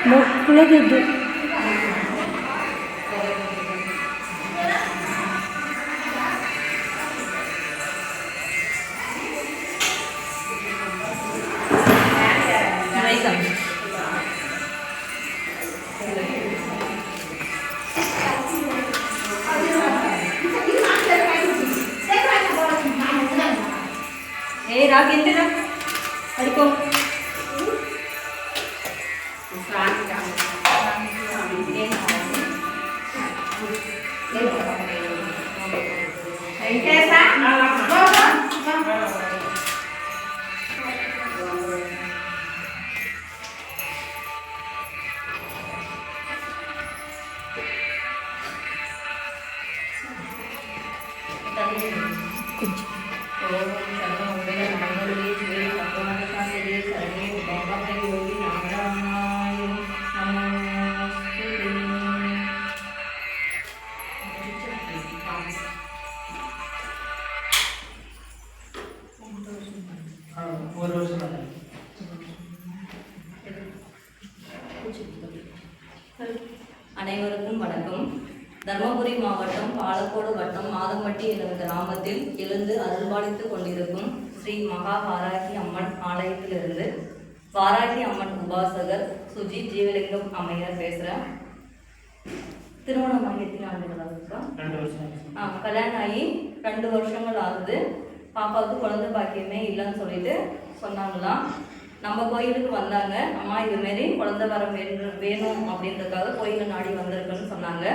మొక్కులదిద్దు రాకెందుకు అడుకో அனைவருக்கும் வணக்கம். தர்மபுரி மாவட்டம் பாலக்கோடு வட்டம் மாதம்பட்டி எனும் கிராமத்தில் எழுந்து அருள்பாலித்துக் கொண்டிருக்கும் ஸ்ரீ மகா வாராகி அம்மன் ஆலயத்திலிருந்து வாராகி அம்மன் உபாசகர் சுஜித் ஜீவலிங்கம் அம்மையார் பேசுகிறேன். திருமணம் ஆகி எத்தனை ஆண்டுகள் ஆகுதுப்பா? கல்யாணம் ஆகி 2 வருஷங்கள் ஆகுது. பாப்பாவுக்கு குழந்தை பாக்கியமே இல்லைன்னு சொல்லிட்டு சொன்னாங்களாம். நம்ம கோயிலுக்கு வந்தாங்க. அம்மா இதுமாரி குழந்தை வரம் வேணும் அப்படின்றதுக்காக கோயிலை நாடி வந்திருக்குன்னு சொன்னாங்க.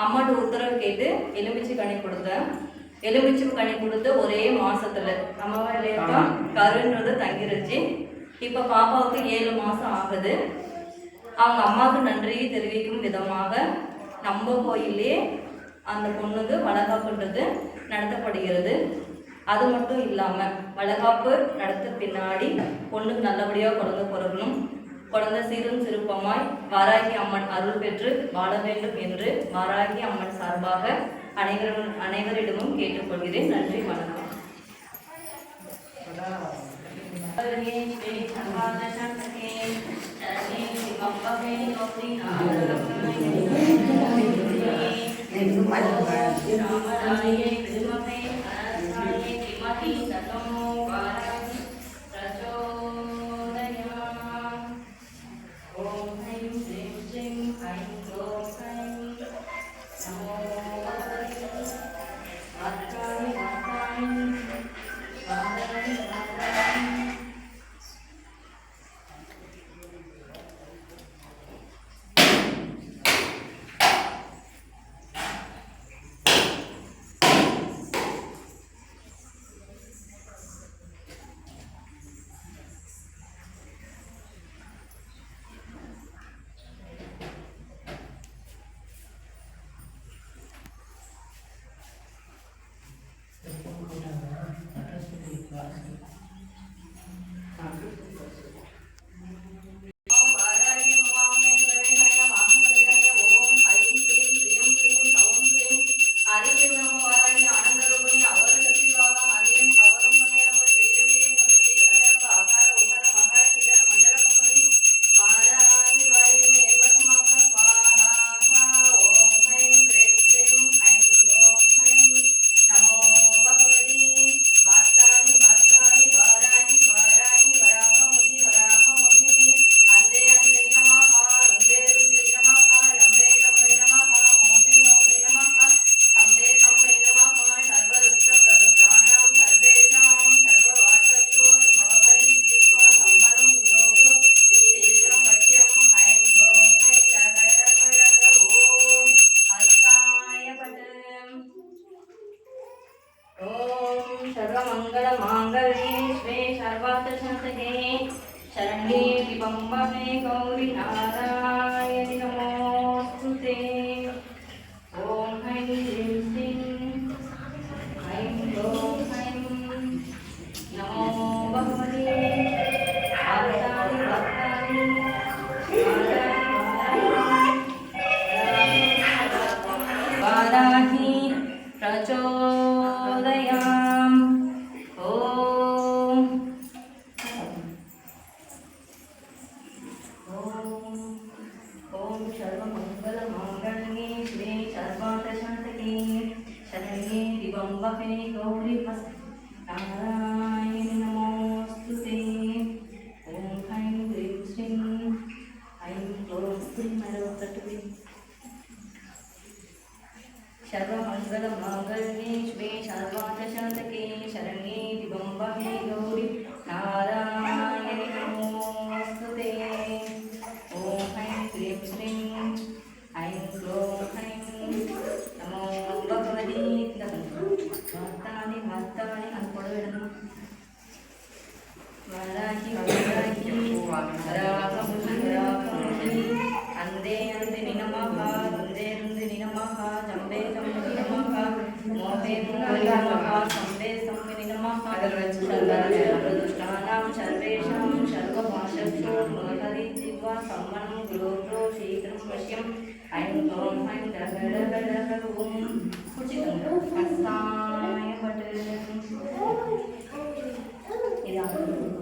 அம்மாட்ட உத்தரவு கேட்டு எலுமிச்சை கனி கொடுத்தேன். எலுமிச்சை கனி கொடுத்து ஒரே மாசத்துல அம்மாவா இல்லையா கருன்றது தங்கிருச்சு. இப்போ பாப்பாவுக்கு 7 மாதம் ஆகுது. அவங்க அம்மாவுக்கு நன்றியை தெரிவிக்கும் விதமாக நம்ம கோயிலே அந்த பொண்ணுக்கு வளகாப்புன்றது நடத்தப்படுகிறது. அது மட்டும் இல்லாமல் வளகாப்பு நடத்த பின்னாடி பொண்ணுக்கு நல்லபடியாக குழந்தை பிறக்கணும், குழந்தை சீரும் சிறுப்பமாய் வாராகி அம்மன் அருள் பெற்று வாழ வேண்டும் என்று வாராகி அம்மன் சார்பாக அனைவரிடமும் கேட்டுக்கொள்கிறேன். நன்றி, வணக்கம். शरण्ये बम्बे गौरी नारायणि नमोस्तुते। ओम ऐं ह्रीं श्रीं ऐं क्लों ऐं नमो भगवते वाराहि वाराहि प्रचोदयाम्। நாராயணி நமோஸ்துதே. ஓம் ஐம் க்ரீம் ஸ்ரீம் ஐம் க்ளோம் மேலவத்தட்டுவே. सर्वमङ्गलमाङ्गल्ये शिवे सर्वार्थसाधके शरण्ये त्र्यम्बके गौरी नारायणि नमोऽस्तुते. ॐ ऐं क्लीं श्रीं ऐं क्लों ऐं नमो भगवती भक्तानि भक्तानि अनुपडवेडनु वराहि वराहि रागमुनि रागमुनि अंदे अंदिनि नमः वन्दे वन्दे नमः जम्बे जम्बे नमः मोहे मोहि नमः संबे संबे नमः सर्वदुष्टानां सर्वेषां सर्वभाषासु महरि दिव्या सम्मनं गुरोर्गो शीघ्रं पश्यं ऐं ॐ ऐं डगडगडगड ॐ कुचितं हस्ताय वट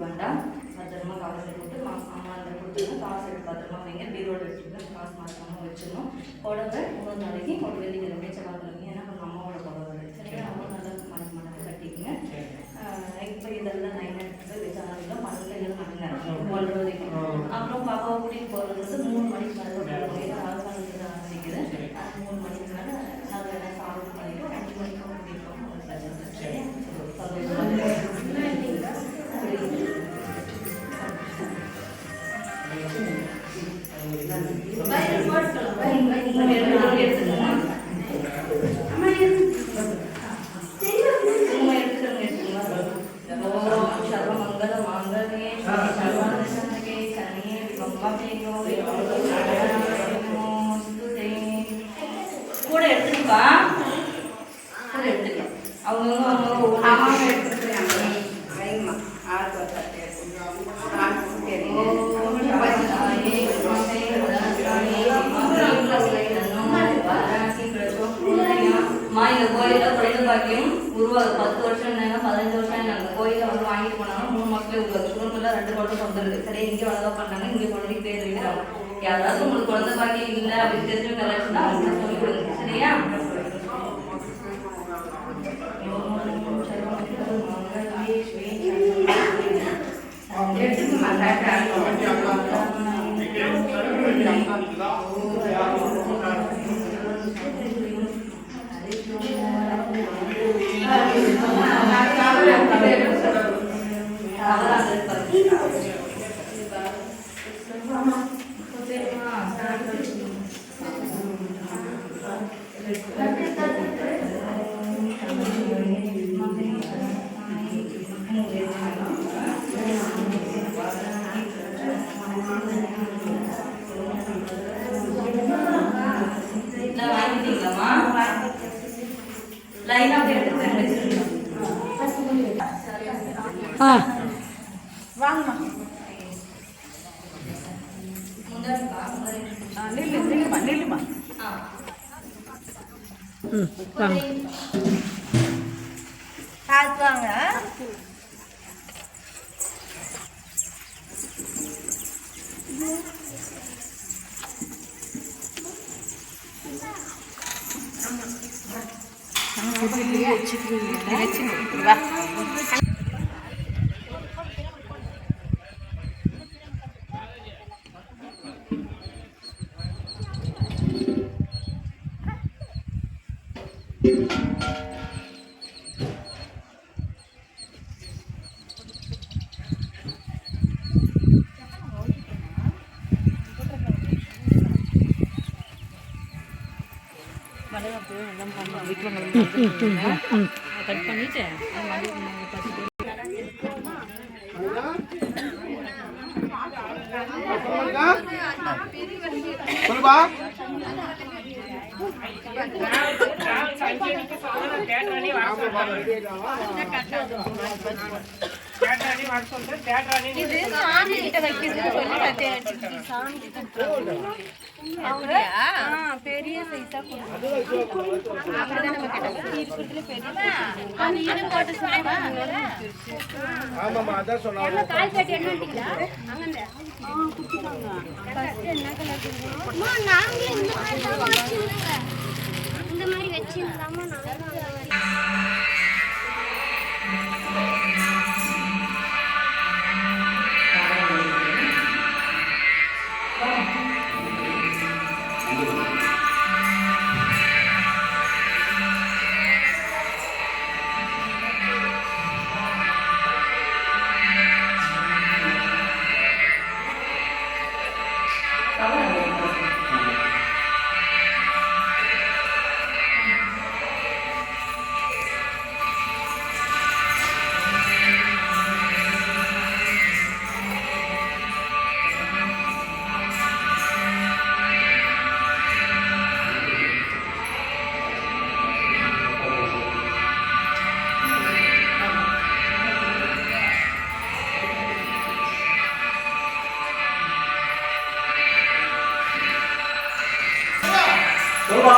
வேண்டாம். பத்திரமா காசு போட்டு அம்மா அந்த கொடுத்துருங்க. காசு எடுத்து பத்திரமா வைங்க. பீரோடு வச்சுருங்க. காசு மாற்றமாக வச்சிடணும். புடவை 3 நாளைக்கு ஒரு வெள்ளிக்கிழமை செவ்வாய்க்கிழமை ஏன்னா நம்ம அம்மாவோட புடவை சரியா அம்மா நல்லா மணக்க கட்டிக்குங்க. இப்போ இதெல்லாம் 9 எடுத்து வச்சாலும் 12 மணிங்க 1 வரைக்கும். அப்புறம் பாப்பாவை கூட்டிகிட்டு போகிறது வந்து 3 மணிக்கு மேலே ஆரம்பிக்குது. அது 3 மணிக்கு மேலே நாங்கள் என்ன சாப்பிட்டு பண்ணிட்டு 5 மணிக்கு கூட்டிகிட்டு போகணும். ஒரு பிரச்சனை சரியா கூட எடுத்துக்கா கூட எடுத்துக்கலாம். அவங்க இந்த கோயில குழந்தை பாக்கியம் உருவாகுது. 10 வருஷம் இருந்தாங்க 15 வருஷம் இருந்தாங்க. கோயில வந்து வாங்கிட்டு போனாங்க 3 மாசத்துல உருவாது. குடும்பத்துல 2 குழந்தை வந்துருது. சரி இங்கே வளர்ந்தா பண்ணாங்க இங்கே குழந்தைக்கு பேர் வைக்கிறாங்க. யாராவது உங்களுக்கு குழந்தை பாக்கியம் இல்லை அப்படின்னு தெரிஞ்சவங்க யாராச்சும் அவங்களுக்கு சொல்லி கொடுங்க சரியா. கட் பண்ணிட்டு பெரிய சைஸா இந்த மாதிரி வச்சிருந்தாமா சொல்லுமா